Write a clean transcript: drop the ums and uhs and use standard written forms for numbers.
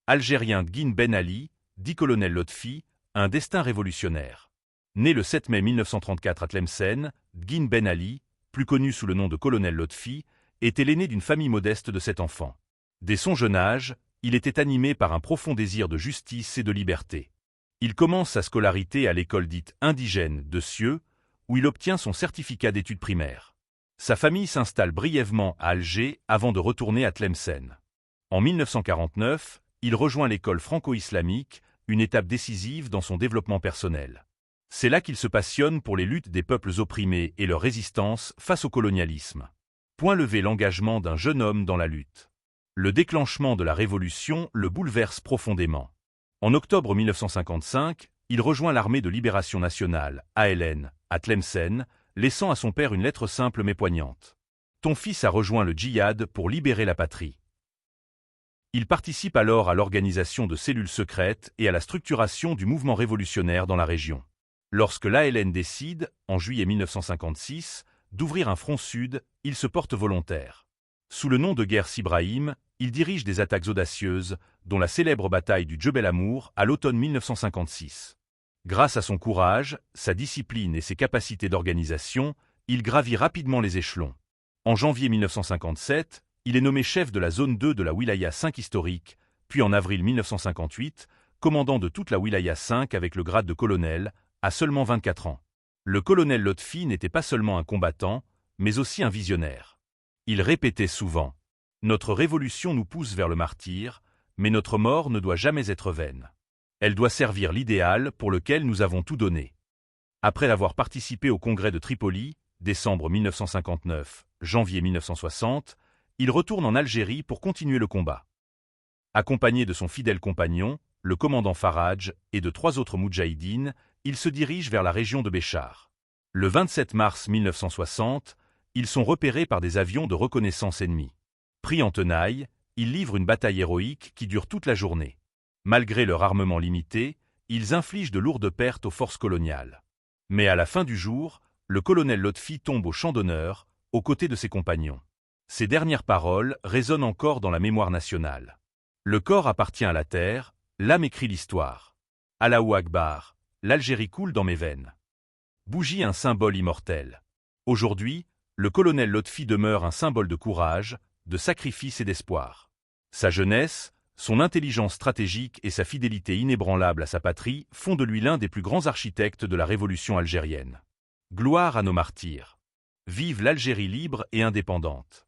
algérien Dguine Ben Ali, dit colonel Lotfi, un destin révolutionnaire. Né le 7 mai 1934 à Tlemcen, Dguine Ben Ali, plus connu sous le nom de colonel Lotfi, était l'aîné d'une famille modeste de 7 enfants. Dès son jeune âge, il était animé par un profond désir de justice et de liberté. Il commence sa scolarité à l'école dite indigène de Cieux, où il obtient son certificat d'études primaires. Sa famille s'installe brièvement à Alger avant de retourner à Tlemcen. En 1949, il rejoint l'école franco-islamique, une étape décisive dans son développement personnel. C'est là qu'il se passionne pour les luttes des peuples opprimés et leur résistance face au colonialisme. Point levé l'engagement d'un jeune homme dans la lutte. Le déclenchement de la Révolution le bouleverse profondément. En octobre 1955, il rejoint l'armée de libération nationale, ALN, à Tlemcen, laissant à son père une lettre simple mais poignante. « Ton fils a rejoint le djihad pour libérer la patrie. » Il participe alors à l'organisation de cellules secrètes et à la structuration du mouvement révolutionnaire dans la région. Lorsque l'ALN décide, en juillet 1956, d'ouvrir un front sud, il se porte volontaire. Sous le nom de guerre Sibrahim, il dirige des attaques audacieuses, dont la célèbre bataille du Djebel Amour à l'automne 1956. Grâce à son courage, sa discipline et ses capacités d'organisation, il gravit rapidement les échelons. En janvier 1957, il est nommé chef de la zone 2 de la Wilaya 5 historique, puis en avril 1958, commandant de toute la Wilaya 5 avec le grade de colonel, à seulement 24 ans. Le colonel Lotfi n'était pas seulement un combattant, mais aussi un visionnaire. Il répétait souvent « Notre révolution nous pousse vers le martyre, mais notre mort ne doit jamais être vaine. Elle doit servir l'idéal pour lequel nous avons tout donné. » Après avoir participé au congrès de Tripoli, décembre 1959, janvier 1960, il retourne en Algérie pour continuer le combat. Accompagné de son fidèle compagnon, le commandant Faraj, et de 3 autres moudjahidines, il se dirige vers la région de Béchar. Le 27 mars 1960, ils sont repérés par des avions de reconnaissance ennemis. Pris en tenaille, ils livrent une bataille héroïque qui dure toute la journée. Malgré leur armement limité, ils infligent de lourdes pertes aux forces coloniales. Mais à la fin du jour, le colonel Lotfi tombe au champ d'honneur, aux côtés de ses compagnons. Ses dernières paroles résonnent encore dans la mémoire nationale. Le corps appartient à la terre, l'âme écrit l'histoire. Allahu Akbar, l'Algérie coule dans mes veines. Bougie, un symbole immortel. Aujourd'hui, le colonel Lotfi demeure un symbole de courage, de sacrifice et d'espoir. Sa jeunesse, son intelligence stratégique et sa fidélité inébranlable à sa patrie font de lui l'un des plus grands architectes de la révolution algérienne. Gloire à nos martyrs. Vive l'Algérie libre et indépendante.